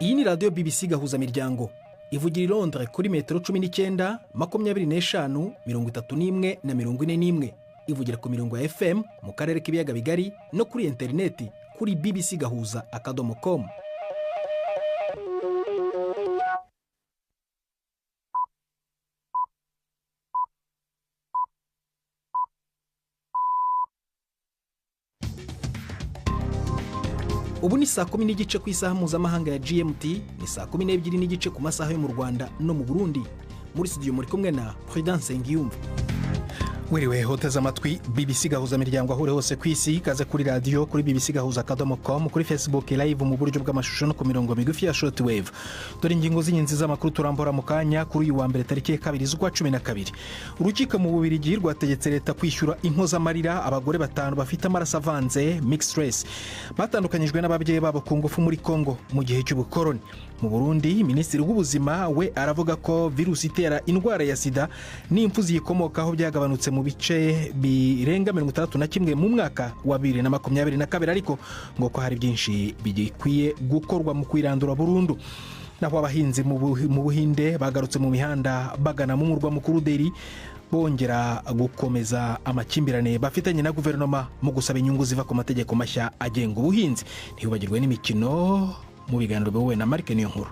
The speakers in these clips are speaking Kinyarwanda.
Iyi ni radiyo BBC gahuza miryango ivugira i Londres kuri metero 19, 25, 31 na 41. Ivugira ku mirongo ya FM mu karere k'ibiyaga bigari no kuri interineti kuri bbcgahuza.com. Ubu ni saa 10 n'igice ku isaha mpuzamahanga ya GMT, ni saa 12 n'igice ku masaha yo mu Rwanda no mu Burundi. Muri studio muri kumwe na Prudence Ngiyumva. Wiriwe hoteza amatwi BBC gahuza miryango ahure hose ku isi, kaze kuri radio kuri bbcgahuza.com, kuri Facebook live mu buryo bw'amashusho no ku mirongo migufi ya shortwave. Dore ingingo z'inyenzi z'amakuru turambora mu kanya. Kuri uyu wa mbere tariki ya 2 z'ukwa 12, urukiko mu Bubiligi rwategetse leta kwishyura impozamarira abagore 5 bafite amaraso avanze mixed race batandukanyijwe n'ababyeyi babo ku ngufu muri Kongo mu gihe cy'ubukoroni. Mu Burundi, Minisitiri w'Ubuzima we aravuga ko virusi itera indwara ya sida n'impfu ziyikomokaho byagabanutse mu bice birenga 61 mu mwaka wa 2022, ariko ngo ko hari byinshi bigikwiye gukorwa mu kwirandura burundu. Naho abahinzi mu Buhinde bagarutse mu mihanda bagana mu murwa mukuru Delhi, bongera gukomeza amakimbirane bafitanye na guverinoma mu gusaba inyungu ziva ku mategeko mashya agenga ubuhinzi. Ntibibagirwe n'imikino mu biganiro bihuwe na Mark Niyonkuru.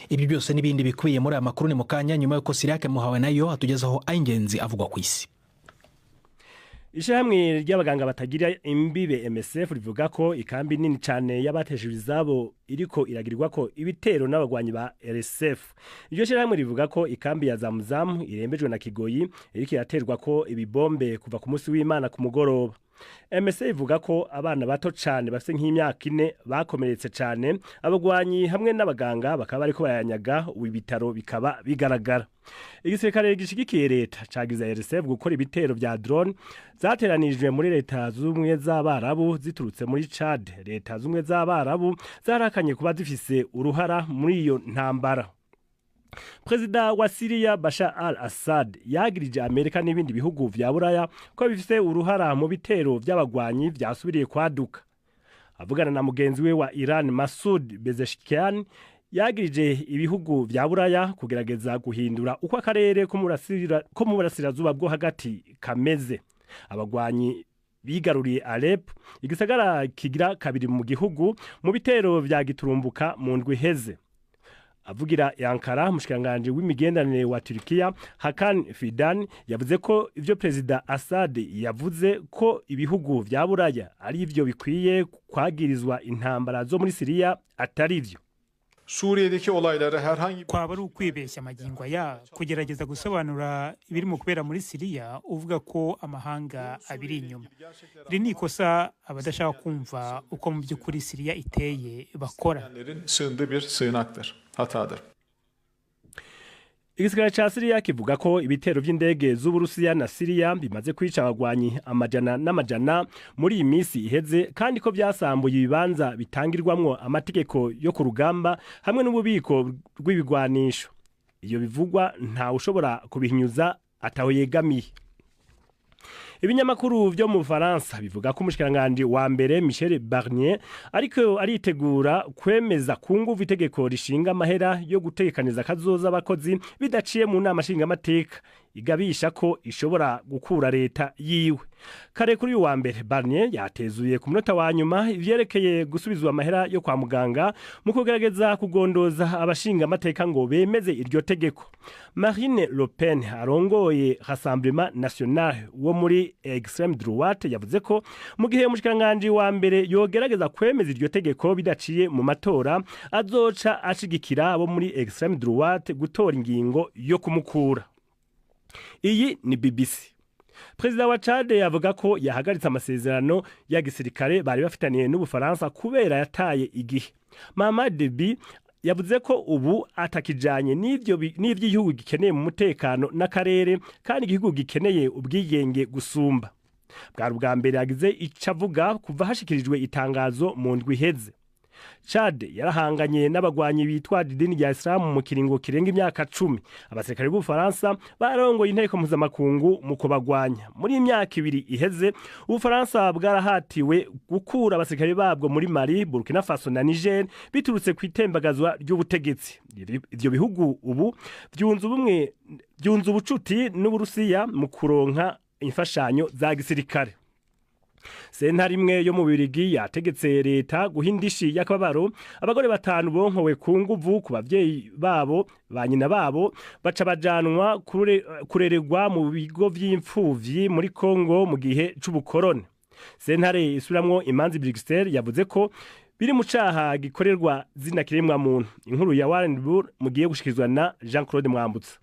Ibi byose n'ibindi bikwiye muri amakuru ni mu kanya, nyuma yuko Siriake Muhawe nayo atugezaho ayingenzi avugwa ku isi. Ishyirahamwe ry'abaganga batagira imbibe MSF rivuga ko ikambi nini cyane y'abateshejwe izabo iriko iragirirwa ko ibitero n'abagwanyi ba RSF. Iryo shyirahamwe rivuga ko ikambi ya Zamzam irembejwe na Kigoyi iriko iraterwa ko ibibombe kuva ku munsi w'Imana ku mugoroba. MSF ivuga ko abana bato cyane bafite nk'imyaka 4 bakomeretse cyane, abagwanyi hamwe n'abaganga bakaba bariko bayanyaga ibitaro bikaba bigaragara. Igisirikare gishigikiye leta cagiza RSF gukora ibitero vya drone zateranijwe muri leta z'ubumwe z'Abarabu ziturutse muri Chad. Leta z'ubumwe z'Abarabu zarakanye kuba zifise uruhara muri iyo ntambara. Prezida wa Syria Bashar al-Assad yagirije Amerika n'ibindi bihugu vya Buraya ko bifise uruhara mu bitero vy'abagwanyi vyasubiriye kwaduka. Avugana na mugenzi we wa Iran Masoud Pezeshkian, yagirije ibihugu vya Buraya kugerageza guhindura uko akarere ko mu burasirazuba bwo hagati kameze. Abagwanyi bigaruriye Alep, igisagara kigira kabiri mu gihugu, mu bitero vya giturumbuka mu ndwi heze. Avugira Ankara, mushikanganje w'imigenderanire wa Turkiya Hakan Fidan yavuze ko ivyo Prezida Assad yavuze ko ibihugu vya Buraya ari ivyo bikwiye kwagirizwa intambara zo muri Syria atari ivyo. Suriye'deki olayları herhangi kwaba ari ukwibeshya amagingo ya kugerageza gusobanura ibiri mu kubera muri Syria uvuga ko amahanga abiri inyuma. Iri ni ikosa abadashaka kumva uko mu by'ukuri Syria iteye bakora. Sığındığı bir sığınaktır. Hatadır. Igisirikare ca Syria kivuga ko ibitero vy'indege z'Uburusiya na Syria bimaze kwica abagwanyi amajana n'amajana muri iyi minsi iheze, kandi ko byasambuye ibibanza bitangirwamwo amategeko yo ku rugamba hamwe n'ububiko rw'ibigwanisho. Iyo bivugwa nta ushobora kubihinyuza ataho yegamiye. Ibinyamakuru vyo mu Faransa bivuga ko umushikiranganje wa mbere Michel Barnier ariko aritegura kwemeza ku nguvu itegeko rishinga amahera yo gutekaniza kazoza abakozi bidaciye mu nama nshinga amateka, igabisha ko ishobora gukura leta yiwe. Kare kuri uyu wa mbere Barnier yatezuye ku munota wa nyuma ivyerekeye gusubizwa amahera yo kwa muganga mu kugerageza kugondoza abashinga amateka ngo bemeze iryo tegeko. Marine Le Pen arongoye Rassemblement National wo muri extreme droite yavuze ko mu gihe umushikiranganje wa mbere yogerageza kwemeza iryo tegeko bidaciye mu matora, azoca ashigikira abo muri extreme droite gutora ingingo yo kumukura. Iyi ni BBC. Prezida wa Chad yavuga ko yahagaritse amasezerano ya gisirikare bari bafitaniye n'Ubufaransa kubera yataye igihe. Mamad Deby yavuze ko ubu atakijanye n'ivy'igihugu gikeneye mu mutekano n'akarere, kandi igihugu gikeneye ubwigenge gusumba. Bwari ubwa mbere yagize icavuga kuva hashikirijwe itangazo mu ndwi iheze. Chad yarahanganye n'abagwanyi bitwaje idini rya Islam mu kiringo kirenga imyaka 10. Abasirikare b'Ubufaransa barongoye inteko mpuzamakungu mu kubagwanya. Muri imyaka 2 iheze, Ubufaransa bwarahatiwe gukura abasirikare babwo muri Mali, Burkina Faso na Niger biturutse ku itembagazwa ry'ubutegetsi. Ivyo bihugu ubu byunze ubucuti n'Uburusiya mu kuronka imfashanyo za gisirikare. Sentare imwe yo mu Bubiligi yategetse leta guhindishi y'akababaro abagore 5 bonkowe ku nguvu ku bavyeyi babo banyina babo baca bajanwa kurererwa mu bigo vy'imfuvyi muri Kongo mu gihe c'ubukorone. Sentare isuramwo imanzi Bruxelles yavuze ko biri mu caha gikorerwa zina kiremwa muntu. Inkuru ya Warren Bull mugiye gushikizwa na Jean-Claude Mwambutsa.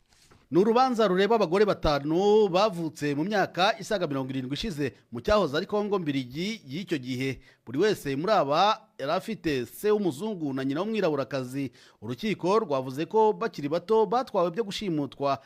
Ni urubanza rureba abagore 5 bavutse mu myaka isaga 70 ishize mu cyahoze ari Kongo mbirigi y'icyo gihe. Buri wese muri aba yarafite se w'umuzungu na nyina w'umwiraburakazi. Urukiko rwavuze ko bakiri bato batwawe byo gushimutwa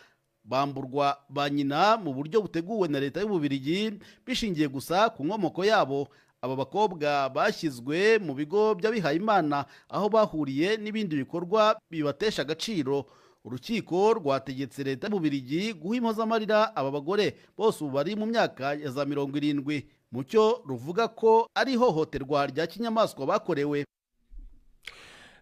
bamburwa ba nyina mu buryo buteguwe na leta y'Ububirigi bishingiye gusa ku nkomoko yabo. Aba bakobwa bashyizwe mu bigo by'abihaye Imana aho bahuriye n'ibindi bikorwa bibatesha agaciro. Urukiko rwategetse leta y'Ububirigi guha impozamarira aba bagore bose ubu bari mu myaka ya za 70 mu cyo ruvuga ko ari ihohoterwa rya kinyamaswa bakorewe.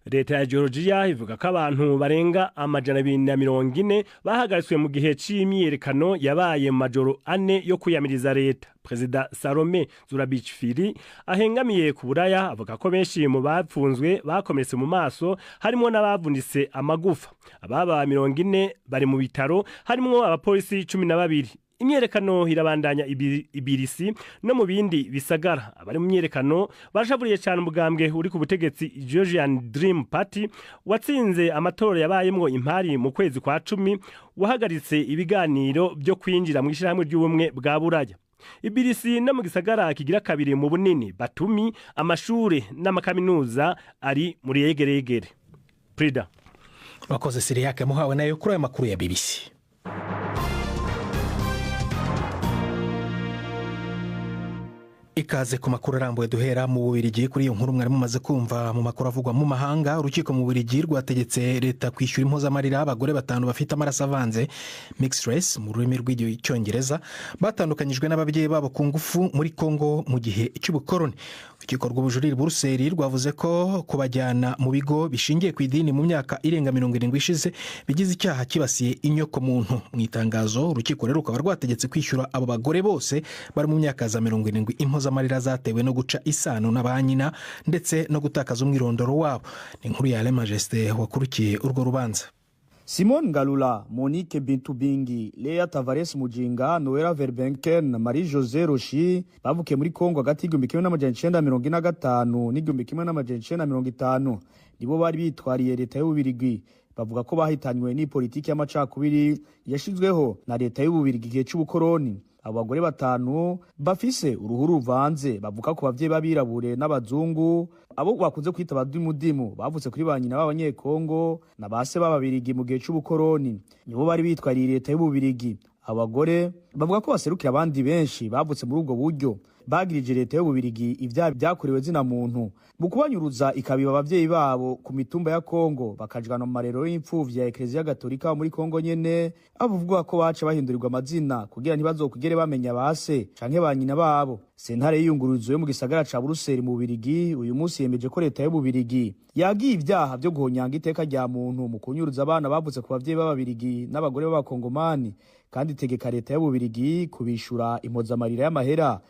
Leta ya Georgia ivuga ko abantu barenga 240 bahagaritswe mu gihe c'imyiyerekano yabaye mu majoro 4 yo kuyamiriza leta. Perezida Salome Zurabichvili ahengamiye ku buraya avuga ko benshi mu bapfunzwe bakomeretse mu maso harimo n'abavunitse amagufa. Ababa 40 bari mu bitaro harimo abapolisi 12. Imyerekano irabandanya ibirisi no mu bindi bisagara. Abari mu myerekano barashavuriye cyane umugambwe uri ku butegetsi Georgian Dream Party watsinze amatora yabayemwo impari mu kwezi kwa 10 wahagaritse ibiganiro byo kwinjira mu ishyirahamwe ry'ubumwe bwa Buraya. Ibirisi no mu gisagara kigira kabiri mu bunini Batumi amashure n'amakaminuza ari muri yegeregere. Prida bakoze Siriake muhawe nayo kuri aya makuru ya BBC. Ikaze ku makuru arambuye duhera mu Bubiligi. Kuri iyo nkuru mwari mumaze kumva mu makuru avugwa mu mahanga. Urukiko mu Bubiligi rwategetse leta kwishyura impozamarira abagore 5 bafite amaraso avanze mixed race mu rurimi rw'icyongereza batandukanyijwe n'ababyeyi babo ku ngufu muri Kongo mu gihe cy'ubukoroni. Urukiko rw'ubujurire Buruseli rwavuze ko kubajyana mu bigo bishingiye ku idini mu myaka irenga 70 ishize bigize icyaha kibasiye inyoko muntu. Mu itangazo urukiko rero rukaba rwategetse kwishyura abo bagore bose bari mu myaka za 70 impozamarira zatewe no guca isano n'abanyina ndetse no gutakaza umwirondoro wabo. Ni inkuru ya Le Majesté wakurukiye urwo rubanza. Simon Galula, Monique Bintubingi, Lea Tavares Mujinga, Noela Verbenken, Marie-José Roshi bavukiye muri Kongo hagati y'1945 n'1950 nibo bari bitwariye leta y'Ububirigi. Bavuga ko bahitanywe ni politiki y'amacakubiri yashizweho na leta y'Ububirigi gihe cy'ubukoroni. Abagore 5 bafise uruhu ruvanze bavuka ku bavyeyi babirabure n'abazungu abo bakunze kwita abadumu bavutse kuri banyina b'abanyekongo na base b'Ababirigi mu gihe c'ubukoroni nibo bari bitwariye leta y'Ububirigi. Abagore bavuga ko baserukira abandi benshi bavutse muri ubwo buryo bagirije leta y'Ububirigi ivyaha byakorewe zina muntu mu kubanyuruza ikabiba abavyeyi babo ku mitumba ya Kongo bakajana mu marero y'imfuvyi ya Eklezia Gatolika muri Kongo nyene. Avuga ko baca bahindurirwa amazina kugira ntibazokugere bamenya base canke banyina babo. Sentare y'iyunguruzo yo mu gisagara ca Buruseli mu Bubiligi uyu munsi yemeje ko leta y'Ububirigi yagiye ivyaha byo guhonyanga iteka rya muntu mu kunyuruza abana bavutse ku bavyeyi b'Ababirigi n'abagore b'Abakongomani kandi tegeka leta y'Ububirigi kubishura impozamarira y'amahera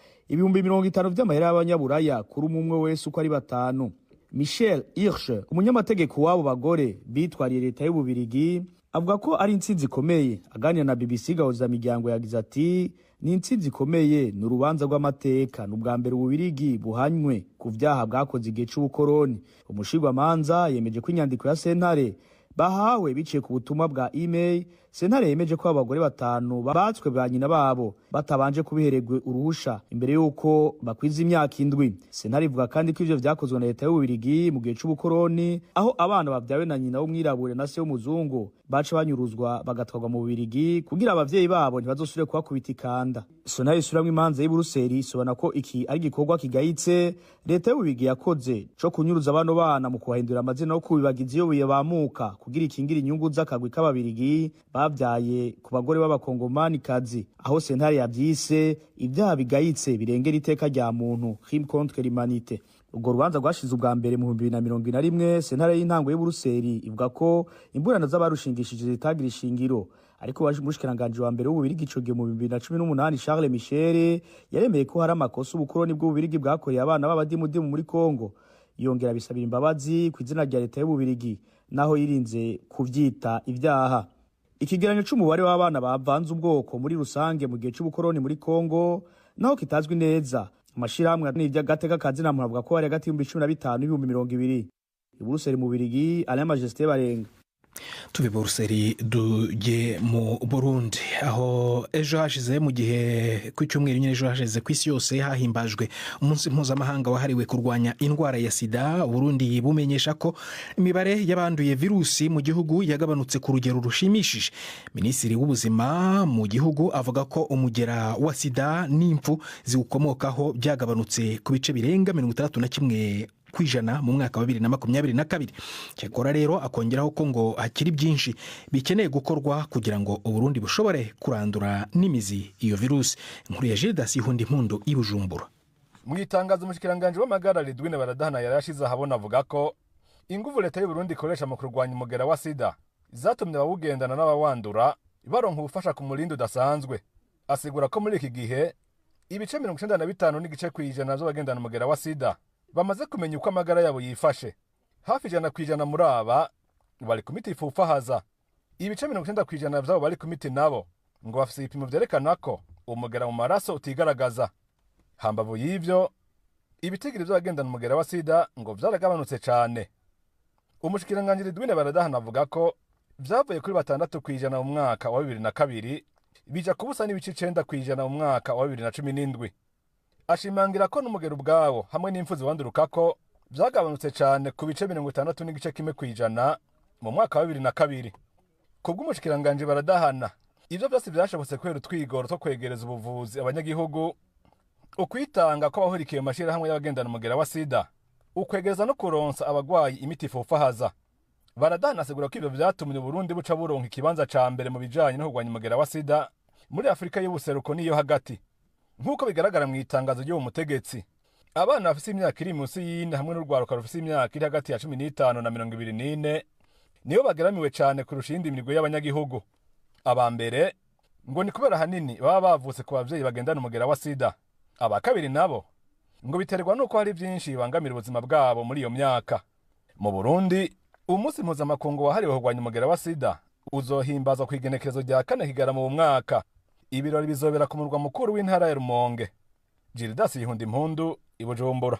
50,000 by'amahera y'abanyaburaya kuri umwe wese uko ari 5. Michel Hirsch umunyamategeko wabo bagore bitwariye leta y'Ububirigi avuga ko ari intsinzi ikomeye. Aganira na BBC gahuza miryango yagize ati ni intsinzi ikomeye n'urubanza rw'amateka n'ubwa mbere Ububirigi buhanywe ku vyaha bwakoze igihe c'ubukoroni. Umushirwamanza yemeje ko inyandiko ya sentare bahawe biciye ku butumwa bwa email. Sentare yemeje ko abagore batanu babatswe bwa nyina babo batabanje kubihererwa uruhusha imbere yuko bakwiza imyaka 7. Sentare ivuga kandi ko ivyo vyakozwe na leta y'Ububirigi mu gihe c'ubukoroni, aho abana bavyawe na nyina w'umwirabure na se w'umuzungu baca banyuruzwa bagatwarwa mu Bubirigi kugira abavyeyi babo ntibazosubire kubakubita ikanda. Sentare isuramwe imanza y'i Buruseli isobana ko iki ari gikorwa kigayitse leta y'Ububirigi yakoze co kunyuruza abano bana mu kubahindura amazina no kubibagiza iyo bibamuka kugira ikingira inyungu z'akagwi k'Ababirigi bavyaye ku bagore b'abakongomani kazi, aho sentare yavyise ibyaha bigayitse birengera iteka rya muntu, crime contre l'humanité. Ubwo rubanza rwashize ubwa mbere mu 2021. Sentare y'intango y'I Buruseli ivuga ko imburano z'abarushingishije zitagira ishingiro, ariko umushikiranganje wa mbere w'Ububirigi ico gihe mu 2018 Charles Michel yaremeye ko hari amakosa ubukoroni bw'Ububirigi bwakoreye abana b'abadimudimu muri Kongo, yongera bisabira imbabazi ku izina rya leta y'Ububirigi naho yirinze kuvyita ivyaha. Ikigeranyo c'umubare w'abana bavanze ubwoko muri rusange mu gihe c'ubukoroni muri Kongo naho kitazwi neza. Amashirahamwe n'ivyagateka kazina muntu avuga ko hari hagati y'15 n'ibihumbi 20. I Buruseli mu Birigi, Alain Majesté Barenga. Tuve Buruseli duje mu Burundi, aho ejo hashize mu gihe ku cyumweru nyine ejo hashize ku isi yose hahimbajwe umunsi mpuzamahanga wahariwe kurwanya indwara ya sida. Burundi bumenyesha ko imibare y'abanduye virusi mu gihugu yagabanutse ku rugero rushimishije. Minisitiri w'ubuzima mu gihugu avuga ko umugera wa sida n'impfu ziwukomokaho byagabanutse ku bice birenga 61% mu mwaka wa 2022. Cyakora rero akongeraho ko ngo hakiri byinshi bikeneye gukorwa kugira ngo Uburundi bushobore kurandura n'imizi iyo virusi. Inkuru ya Gildas Ihundimpundu i Bujumbura. Mu itangazo umushikiranganje w'amagara Ridwine Baradahana yarashize ahabona avuga ko inguvu leta y'u Burundi ikoresha mu kurwanya umugera wa sida zatumye abawugendana n'abawandura baronka ubufasha ku murindi udasanzwe. Asigura ko muri iki gihe ibice 95 n'igice kwijana by'abagendana umugera wa sida bamaze kumenya uko amagara yabo yifashe. Hafi 100% muri aba bari ku miti ifufahaza. Ibice 90% byabo bari ku miti nabo ngo bafise ibipimo vyerekana ko umugera mu maraso utigaragaza. Hambavu y'ivyo ibitigiri by'abagendana umugera wa sida ngo vyaragabanutse cyane. Umushikiranganje Ridwine Baradahana avuga ko vyavuye kuri 6% mu mwaka wa 2002 bija kubusa n'ibice 9% mu mwaka wa 2017. Ashimangira ko n'umugero ubwawo hamwe n'imfu ziwanduruka ko byagabanutse cyane ku bice 60 n'igice kimwe kwijana mu mwaka wa 2002. Kubw'umushikiranganje Baradahana ivyo byose byashobotse kwera utwigoro two kwegereza ubuvuzi abanyagihugu, ukwitanga ko bahurikiye mu mashirahamwe y'abagendana umugera wa sida, ukwegereza no kuronsa abagwayi imiti ifufahaza. Baradahana asigura ko ivyo vyatumye Burundi buca buronka ikibanza ca mbere mu bijanye no kurwanya umugera wa sida muri Afrika y'ubuseruko niyo hagati. Nk'uko bigaragara mu itangazo ry'uwo mutegetsi, abana bafise imyaka iri munsi y'ine hamwe n'urwaruka rufise imyaka iri hagati ya 15 na 24 niyo bageramiwe cyane kurusha indi mirimo y'abanyagihugu. Abambere ngo ni kubera hanini baba bavutse ku bavyeyi bagendana umugera wa sida. Abakabiri nabo ngo biterwa nuko hari byinshi bibangamira ubuzima bwabo muri iyo myaka. Mu Burundi umunsi mpuzamakungu wahariwe kurwanya umugera wa sida uzohimbazwa ku igenekerezo rya 4 Kigarama mu mwaka. Ibirori bizobera ku murwa mukuru w'intara ya Rumonge. Gildas Ihundimpundu i Bujumbura.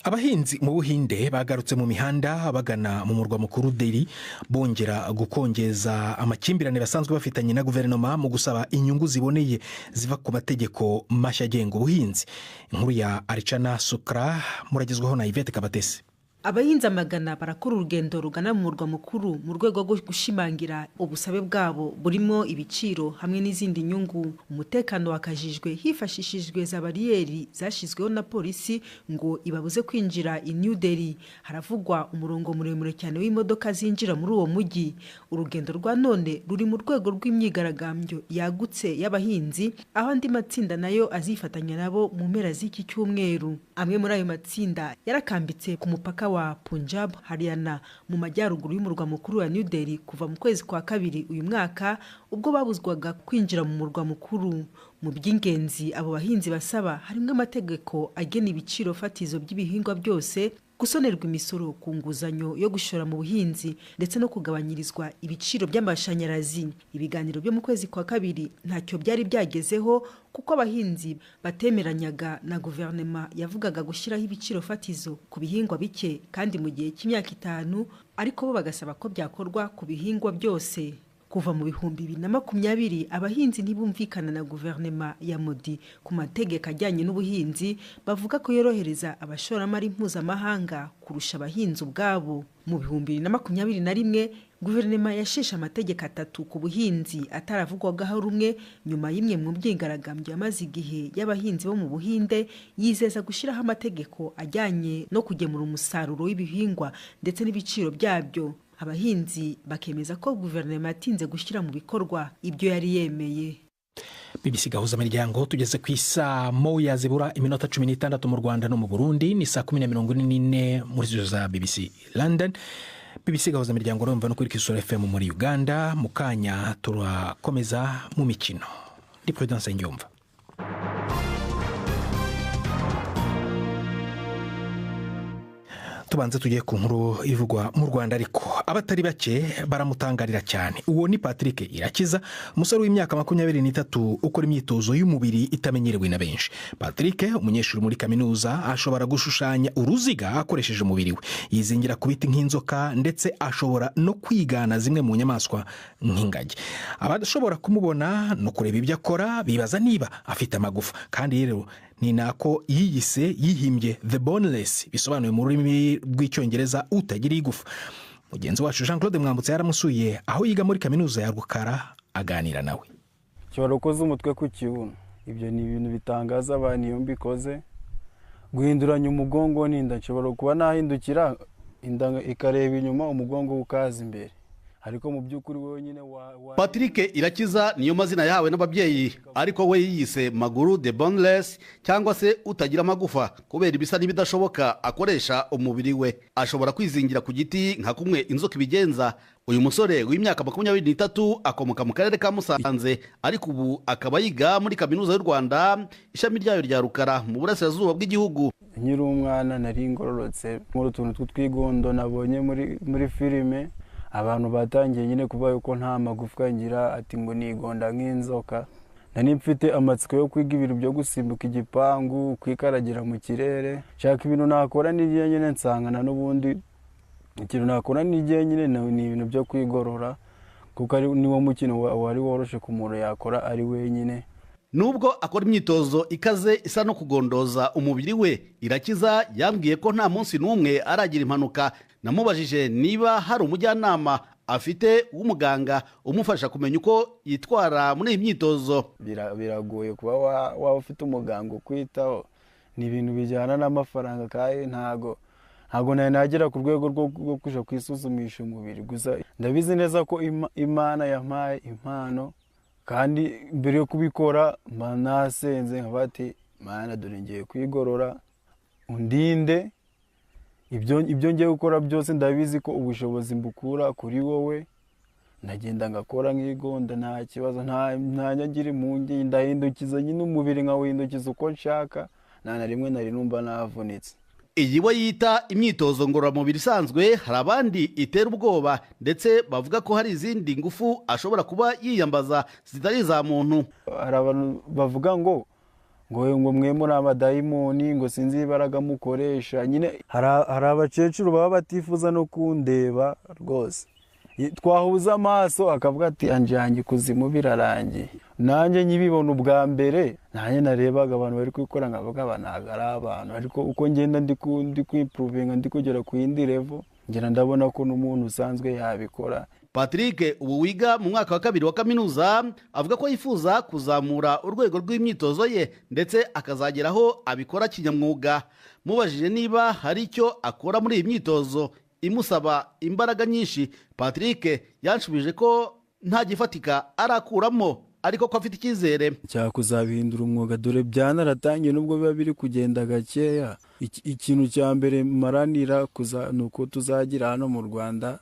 Abahinzi mu Buhinde bagarutse mu mihanda bagana mu murwa mukuru Delhi bongera gukongeza amakimbirane basanzwe bafitanye na guverinoma mu gusaba inyungu ziboneye ziva ku mategeko mashya agenga ubuhinzi. Inkuru ya Archana Sukra muragezwaho na Yvette Kabatesi. Abahinzi amagana barakora urugendo rugana mu murwa mukuru mu rwego rwo gushimangira ubusabe bwabo burimo ibiciro hamwe n'izindi nyungu. Umutekano wakajijwe hifashishijwe za bariyeri zashizweho na polisi ngo ibabuze kwinjira i New Delhi. Haravugwa umurongo muremure cyane w'imodoka zinjira muri uwo mujyi. Urugendo rwa none ruri mu rwego rw'imyigaragambyo yagutse y'abahinzi, aho andi matsinda nayo azifatanya nabo mu mpera z'iki cyumweru. Amwe muri ayo matsinda yarakambitse ku mupaka wa Punjab Haryana mu majyaruguru y'umurwa mukuru wa New Delhi kuva mu kwezi kwa kabiri uyu mwaka, ubwo babuzwaga kwinjira mu murwa mukuru. Mu by'ingenzi abo bahinzi basaba harimo amategeko agena ibiciro fatizo by'ibihingwa byose gusonerwa imisoro ku nguzanyo yo gushora mu buhinzi ndetse no kugabanyirizwa ibiciro by'amashanyarazi. Ibiganiro byo mu kwezi kwa kabiri ntacyo byari byagezeho kuko abahinzi batemeranyaga na guverinoma yavugaga gushyiraho ibiciro fatizo ku bihingwa bike kandi mu gihe cy'imyaka 5, ariko bo bagasaba ko byakorwa ku bihingwa byose. Kuva mu 2020 abahinzi ntibumvikana na guverinoma ya Modi ku mategeko ajyanye n'ubuhinzi, bavuga ko yorohereza abashoramari mpuzamahanga kurusha abahinzi ubwabo. Mu 2021 guverinoma yasheshe amategeko 3 ku buhinzi ataravugwagaho rumwe nyuma y'imwe mu byigaragambyo yamaze igihe y'abahinzi bo mu Buhinde yizeza gushyiraho amategeko ajyanye no kugemura umusaruro w'ibihingwa ndetse n'ibiciro byabyo. Abahinzi bakemeza ko guverinoma yatinze gushyira mu bikorwa ibyo yari yemeye. BBC gahuza imiryango tugeze ku isaa 1:16 mu Rwanda no mu Burundi, ni saa 10:44 muri zo za BBC London. BBC gahuza imiryango urumva no kuri Kisoro FM muri Uganda. Mu kanya turakomeza mu mikino. Ndi Prudence Ngyumva. Tubanze tugiye ku nkuru ivugwa mu Rwanda, ariko abatari bake baramutangarira cyane. Uwo ni Patrick Irakiza, umusore w'imyaka 23 ukora imyitozo y'umubiri itamenyerewe na benshi. Patrick, umunyeshuri muri kaminuza, ashobora gushushanya uruziga akoresheje umubiri we, yizingira ku biti nk'inzoka ndetse ashobora no kwigana zimwe mu nyamaswa nk'ingagi. Abashobora kumubona no kureba ibyo akora bibaza niba afite amagufa, kandi rero ni nako yihimbye The Boneless, bisobanuye mu rurimi rw'icyongereza utagira igufa. Mugenzi wacu Jean Claude Mwambutse yaramusuye aho yiga muri kaminuza ya Rukara aganira nawe. Cyorokoza umutwe ku kibuno, ibyo ni ibintu bitangaza abantu iyo mbikoze. Guhinduranya umugongo n'inda, nshobora kuba nahindukira inda ikareba inyuma, umugongo ukaza imbere, ariko mu by'ukuri wenyine Patrick Irakiza niyo mazina yahawe n'ababyeyi, ariko we yiyise Maguru The Boneless cyangwa se utagira amagufa kubera ibisa n'ibidashoboka akoresha umubiri we. Ashobora kwizingira ku giti nka kumwe inzoka ibigenza. Uyu musore w'imyaka 23 akomoka mu karere ka Musanze, ariko ubu akaba yiga muri kaminuza y'u Rwanda ishami ryayo rya Rukara mu burasirazuba bw'igihugu. Nkiri umwana nari ngororotse muri utuntu tw'utwigondo nabonye muri filime. Abantu batangiye nyine kuvuga yuko nta magufwa ngira, ati ngo nigonda nk'inzoka. Nari mfite amatsiko yo kwiga ibintu byo gusimbuka igipangu, kwikaragira mu kirere. Shaka ibintu nakora n'igihe nyine nsangana n'ubundi ikintu nakora n'igihe nyine ni ibintu byo kwigorora, kuko ari niwo mukino wari woroshe ku muntu yakora ari wenyine. Nubwo akora imyitozo ikaze isa no kugondoza umubiri we, Irakiza yambwiye ko nta munsi n'umwe aragira impanuka. Namubajije niba hari umujyanama afite w'umuganga umufasha kumenya uko yitwara muri iyi myitozo. Biragoye kuba waba ufite umuganga ukwitaho, ni ibintu bijyana n'amafaranga, kandi ntago nagera ku rwego rwo kuja kwisuzumisha umubiri. Gusa ndabizi neza ko Imana yampaye impano, kandi mbere yo kubikora nasenze nkabati Mana dore ngiye kwigorora, undinde ibyo ngiye gukora byose. Ndabizi ko ubushobozi mbukura kuri wowe, nagenda ngakora nk'igonda nta kibazo, nta nyagira impungenge, ndahindukiza nyine umubiri nkawuhindukiza uko nshaka, nta na rimwe nari numva navunitse. Iyi we yita imyitozo ngororamubiri isanzwe, hari abandi itera ubwoba ndetse bavuga ko hari izindi ngufu ashobora kuba yiyambaza zitari za muntu. Hari abantu bavuga ngo mwe muri abadayimoni, ngo sinzi ibaraga mukoresha. Nyine hari abakecuru baba batifuza no kundeba rwose, twahuza amaso akavuga ati anjanye kuzimu birarangiye. Nanjye nyibibona ubwa mbere, nanjye narebaga abantu bari kwikora nkavuga banaga ari abantu, ariko uko ngenda ndi kwimprovinga, ndi kugera ku yindi level, ngira ndabona ko n'umuntu usanzwe yabikora. Patrick ubu wiga mu mwaka wa 2 wa kaminuza, avuga ko yifuza kuzamura urwego rw'imyitozo ye ndetse akazageraho abikora kinyamwuga. Mubajije niba hari icyo akora muri iyi myitozo imusaba imbaraga nyinshi, Patrick yanshubije ko nta gifatika arakuramo, ariko ko afite icyizere cya kuzabihindura umwuga, dore byanaratangiye nubwo biba biri kugenda gakeya. Ikintu cya mbere maranira nuko tuzagira hano mu Rwanda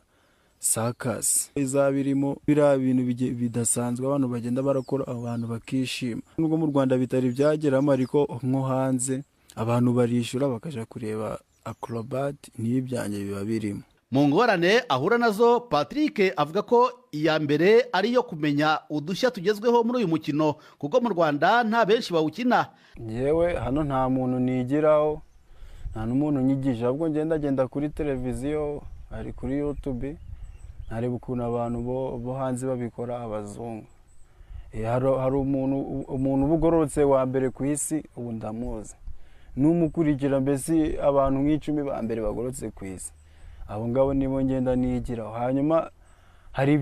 circus izabirimo biriya bintu bidasanzwe, abantu bagenda barakora, abantu bakishima. Nubwo mu Rwanda bitari byageramo, ariko nko hanze abantu barishura bakaja kureba acrobat niyo ibyanjye biba birimo. mu ngorane ahura nazo Patrick avuga ko iya mbere ari iyo kumenya udushya tugezweho muri uyu mukino kuko mu Rwanda nta benshi bawukina. Yewe hano nta muntu nigiraho, nta n'umuntu nyigisha, ahubwo ngenda kuri televiziyo, ari kuri YouTube, nareba ukuntu abantu bo hanze babikora abazungu. Hari umuntu ubugororotse wa mbere ku isi ubu ndamuzi, n'umukurikira mbese abantu nk'icumi ba mbere bagorotse ku isi, abo ngabo nibo ngenda nigiraho. Hanyuma hari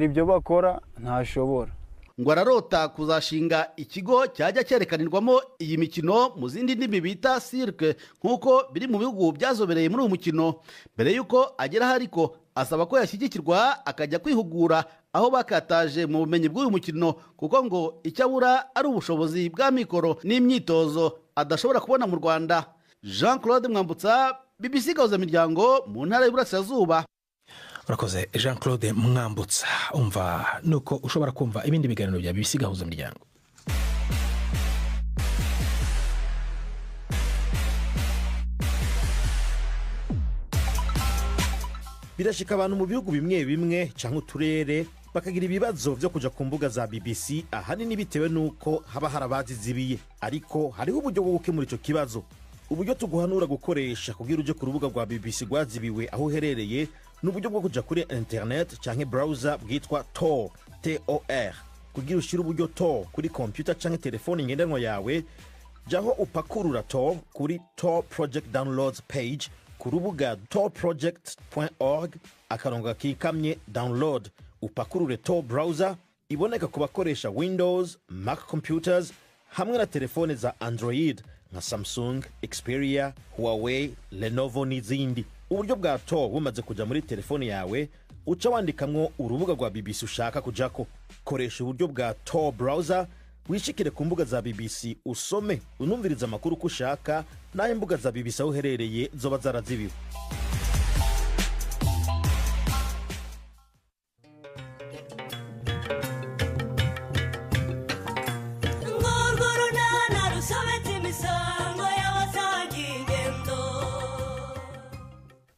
ibyo bakora ntashobora. Ngo ararota kuzashinga ikigo cyajya cyerekanirwamo iyi mikino mu zindi ndimi bita cirque nk'uko biri mu bihugu byazobereye muri uyu mukino. Mbere y'uko ageraho ariko asaba ko yashyigikirwa akajya kwihugura aho bakataje mu bumenyi bw'uyu mukino kuko ngo icyo abura ari ubushobozi bwa mikoro n'imyitozo adashobora kubona mu Rwanda. Jean Claude Mwambutsa, BBC Gahuzamiryango mu ntara y'Iburasirazuba. urakoze Jean Claude Mwambutsa. Umva nuko ushobora kumva ibindi biganiro bya BBC Gahuzamiryango. Birashika abantu mu bihugu bimwe bimwe canke uturere bakagira ibibazo vyo kuja ku mbuga za BBC ahanini bitewe nuko haba harabazizibiye, ariko hariho uburyo bwo gukemura ico kibazo. Uburyo tuguhanura gukoresha kugira uje ku rubuga rwa BBC rwazibiwe aho uherereye n'uburyo bwo kuja kuri internet canke browser bwitwa Tor, T-O-R. Kugira ushira uburyo Tor kuri computer canke telefone ngendanwa yawe, jaho upakurura Tor kuri Tor Project Downloads page ku rubuga torproject.org akarongo kikamye download. Upakurure Tor browser iboneka ku bakoresha Windows, Mac computers hamwe na telefone za Android nka Samsung, Xperia, Huawei, Lenovo n'izindi. Uburyo bwa Tor bumaze kuja muri telefone yawe, uca wandikamwo urubuga rwa BBC ushaka kujako. Koresha uburyo bwa Tor browser, wishikire ku mbuga za BBC usome unumviriza amakuru ko ushaka, naho imbuga za BBC aho uherereye zoba zarazibiwe.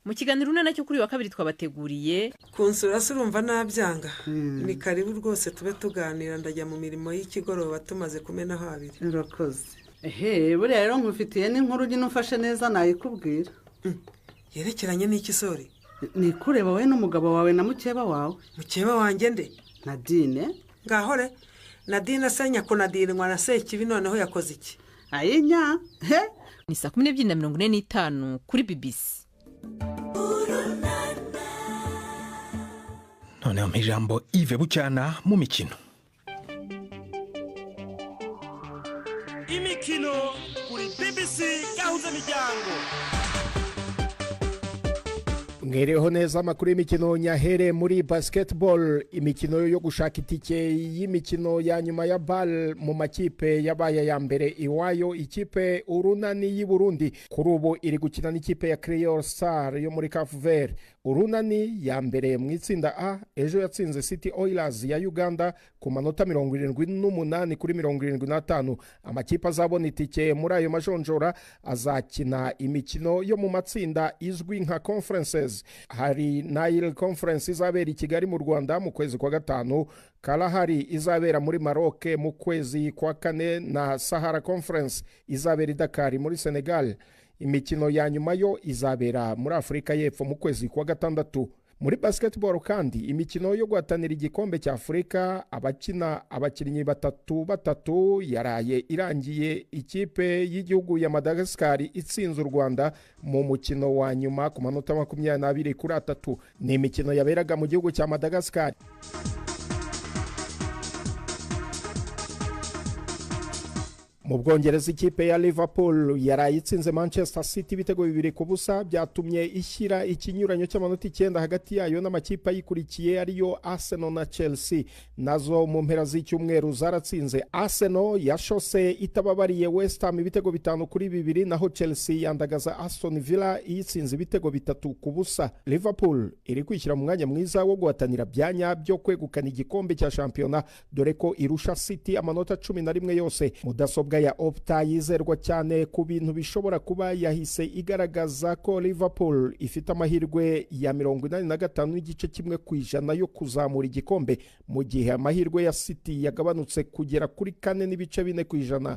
Mu kiganiro unana cyo kuri wa kabiri twabateguriye kunsura surumva nabyanga ni karibu rwose tube tuganira, ndajya mu mirimo y'ikigoroba tumaze kumena habiri. Urakoze. Buriya rero nkufitiye n'inkuru ugina ufashe neza nayikubwira. Yerekeranye n'iki sori? Ni kureba wowe n'umugabo wawe na mukeba wawe. Mukeba wanjye nde? Nadine. Ngahore Nadine asenya ko Nadine na Sekibi noneho yakoze iki? Ayinya. Ni 12:45 kuri BBC. Noneho ijambo Yves Bucyana mu mikino. Imikino kuri BBC Gahuzamiryango. Mwereho neza amakuru y'imikino nyahere muri basketball. Imikino yo gushaka itike y'imikino ya nyuma ya BAL mu makipe yabaye ya mbere iwayo. Ikipe Urunani y'i Burundi kuri ubu iri gukina n'ikipe ya Creole Star yo muri Cape Verde. Urunani ya mbere mu itsinda A ejo yatsinze City Oilers ya Uganda ku manota 78 kuri 75. Amakipe azabona itike muri ayo majonjora azakina imikino yo mu matsinda izwi nka conferences. Hari Nile Conference izabera i Kigali mu Rwanda mu kwezi kwa gatanu, Kalahari izabera muri Maroc mu kwezi kwa kane, na Sahara Conference izabera i Dakar muri Senegal. Imikino ya nyuma yo izabera muri Afrika y'Epfo mu kwezi kwa gatandatu. Muri basketball kandi imikino yo guhatanira igikombe cya Afrika abakinnyi batatu yaraye irangiye. Ikipe y'igihugu ya Madagascar itsinze u Rwanda mu mukino wa nyuma ku manota 22-3. Ni imikino yaberaga mu gihugu cya Madagascar. Mu Bwongereza ikipe ya Liverpool yaraye itsinze Manchester City ibitego 2-0, byatumye ishyira ikinyuranyo cy'amanota 9 hagati yayo n'amakipe ayikurikiye ariyo Arsenal na Chelsea. Nazo mu mpera z'icyumweru zaratsinze. Arsenal yashose itababariye West Ham ibitego 5-2, naho Chelsea yandagaza Aston Villa itsinze ibitego 3-0. Liverpool iri kwishyira mu mwanya mwiza wo guhatanira byanya byo kwegukana igikombe cya shampiyona, dore ko irusha City amanota 11 yose. Mudasobwa imbuga ya Opta yizerwa cyane ku bintu bishobora kuba yahise igaragaza ko Liverpool ifite amahirwe ya 85% yo kuzamura igikombe mu gihe amahirwe ya City yagabanutse kugera kuri 4.4%.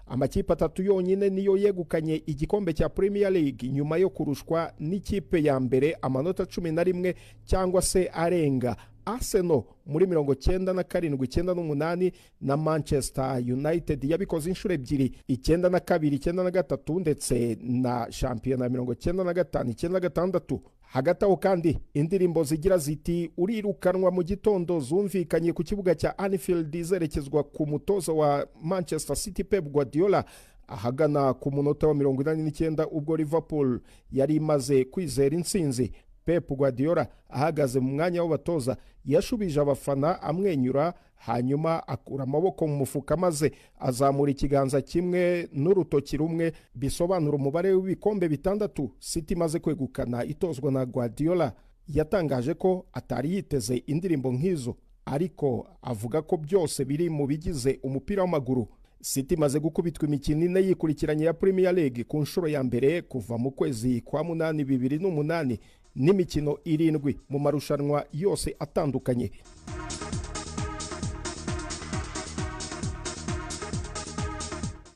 Amakipe atatu yonyine niyo yegukanye igikombe cya Premier League nyuma yo kurushwa n'ikipe ya mbere amanota 11 cyangwa se arenga. Arsenal muri 97-98 na Manchester United yabikoze inshuro ebyiri 92-93 ndetse na shampiyona 95-96. Hagati aho kandi indirimbo zigira ziti urirukanwa mu gitondo zumvikanye ku kibuga cya Anfield zerekezwa ku mutoza wa Manchester City Pep Guardiola ahagana ku munota wa 89 ubwo Liverpool yari imaze kwizera intsinzi. Pep Guardiola ahagaze mu mwanya w'abatoza yashubije abafana amwenyura, hanyuma akura amaboko mu mufuka maze azamura ikiganza kimwe n'urutoki rumwe, bisobanura umubare w'ibikombe 6 City imaze kwegukana itozwa na Guardiola. Yatangaje ko atari yiteze indirimbo nk'izo, ariko avuga ko byose biri mu bigize umupira w'amaguru. City imaze gukubitwa imikino 4 yikurikiranye ya Premier League ku nshuro ya mbere kuva mu kwezi kwa 8 2008 n'imikino 7 mu marushanwa yose atandukanye.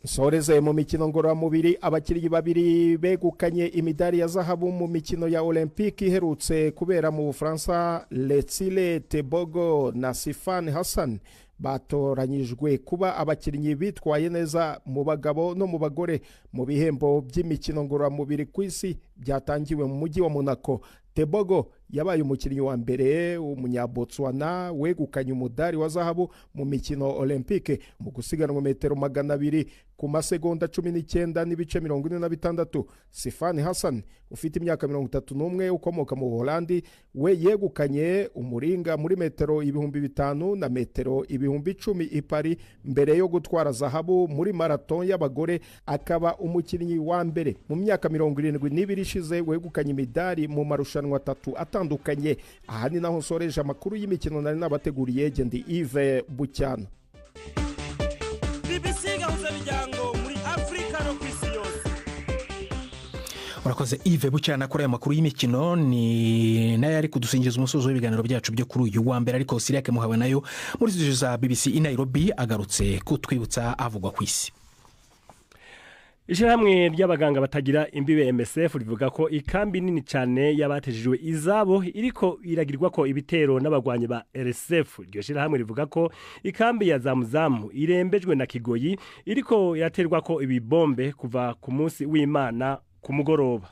Soreze mu mikino ngororamubiri, abakinnyi babiri begukanye imidari ya zahabu mu mikino ya Olympique iherutse kubera mu Bufaransa, Letsile Tebogo na Sifan Hassan batoranyijwe kuba abakinnyi bitwaye neza mu bagabo no mu bagore mu bihembo by'imikino ngororamubiri ku isi byatangiwe mu mujyi wa Monaco. Tebogo yabaye umukinnyi wa mbere w'umunyabotswana wegukanye umudari wa zahabu mu mikino Olympique mu gusiganwa metero 200 ku masegonda 19.46. Sifan Hassan ufite imyaka 31 ukomoka mu Holandi we yegukanye umuringa muri metero 5,000 na metero 10,000 i Paris mbere yo gutwara zahabu muri marathon y'abagore, akaba umukinnyi wa mbere mu myaka 72 ishize wegukanye imidari mu marushanwa 3 atandukanye. Aha ni naho nsoreje amakuru y'imikino nari nabateguriye. Ndi Yves Bucyana. BBC gahuza miryango muri Afrika no kwisi yose. Urakoze Yves Bucyana kuri aya makuru y'imikino. Ni nayo ari kudusingiza umusozo w'ibiganiro byacu byo kuri uyu wa mbere, ariko Siriake Muhawe nayo muri studio za BBC i Nairobi agarutse kutwibutsa avugwa ku isi. Ishyirahamwe ry'abaganga batagira imbibe MSF rivuga ko ikambi nini cyane yabatejejwe izabo iriko iragirwa ko ibitero n'abagwanyi ba RSF. Iryo shyirahamwe rivuga ko ikambi ya Zamuzamu irembejwe na Kigoyi iriko yaterwa ko ibibombe kuva ku munsi w'Imana ku mugoroba.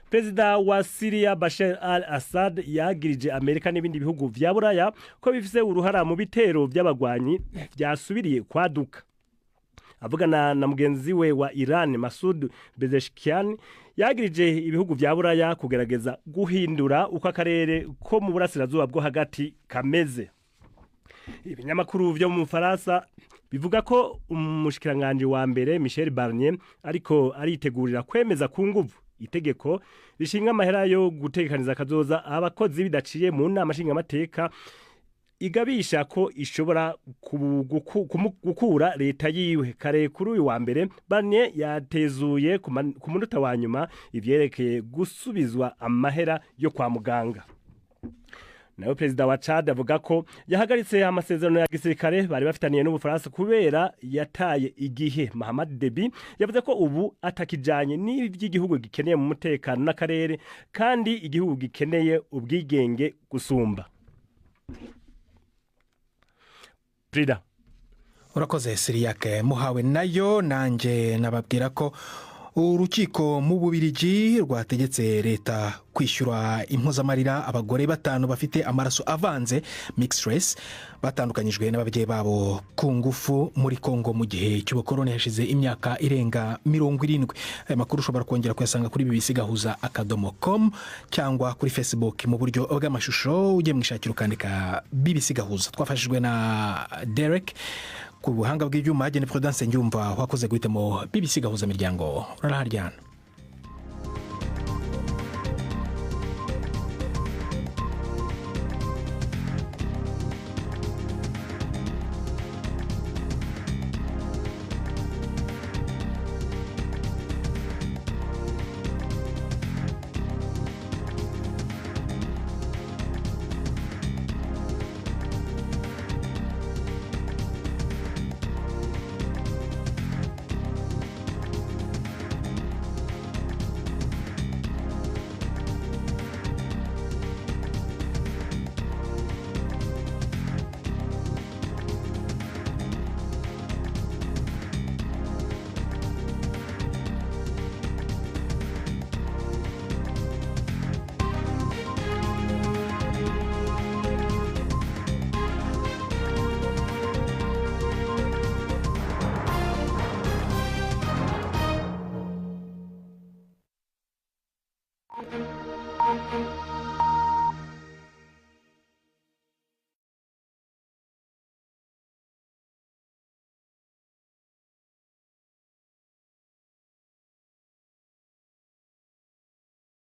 Perezida wa Syria Bashar al-Assad yagirije Amerika n'ibindi bihugu vya Buraya ko bifise uruhara mu bitero by'abagwanyi byasubiriye kwaduka. Avugana na mugenzi we wa Iran Masoud Pezeshkian yagirije ibihugu vya Buraya kugerageza guhindura uko akarere ko mu burasirazuba bwo hagati kameze. Ibinyamakuru vyo mu Faransa bivuga ko umushikiranganje wa mbere Michel Barnier ariko aritegurira kwemeza ku nguvu itegeko rishinga amahera yo gutekaniza kazoza abakozi bidaciye mu nama nshingamateka, igabisha ko ishobora gukura leta yiwe. Kare kuri uyu wa mbere Barnier yatezuye ku munota wa nyuma ivyerekeye gusubizwa amahera yo kwa muganga. Nayo perezida wa Chad avuga ko yahagaritse amasezerano ya gisirikare bari bafitaniye n'Ubufaransa kubera yataye igihe. Mahamad Deby yavuze ko ubu atakijanye n'ivy'igihugu gikeneye mu mutekano n'akarere, kandi igihugu gikeneye ubwigenge gusumba. Prida. Urakoze Siriake Muhawe nayo nanjye nababwira ko urukiko mu Bubiligi rwategetse leta kwishyura impuzamarira abagore 5 bafite amaraso avanze mixed race batandukanyijwe n'ababyeyi babo ku ngufu muri Kongo mu gihe cy'ubukoroni hashize imyaka irenga 70. Aya makuru ushobora kongera kuyasanga kuri bbcgahuza.com cyangwa kuri Facebook mu buryo bw'amashusho. Ujye mwishakira ukandika BBC Gahuza. Twafashijwe na Derek ku buhanga bw'ibyuma. Agene Prudence Njumva wakoze guhitamo BBC Gahuza miryango. Raraharyana.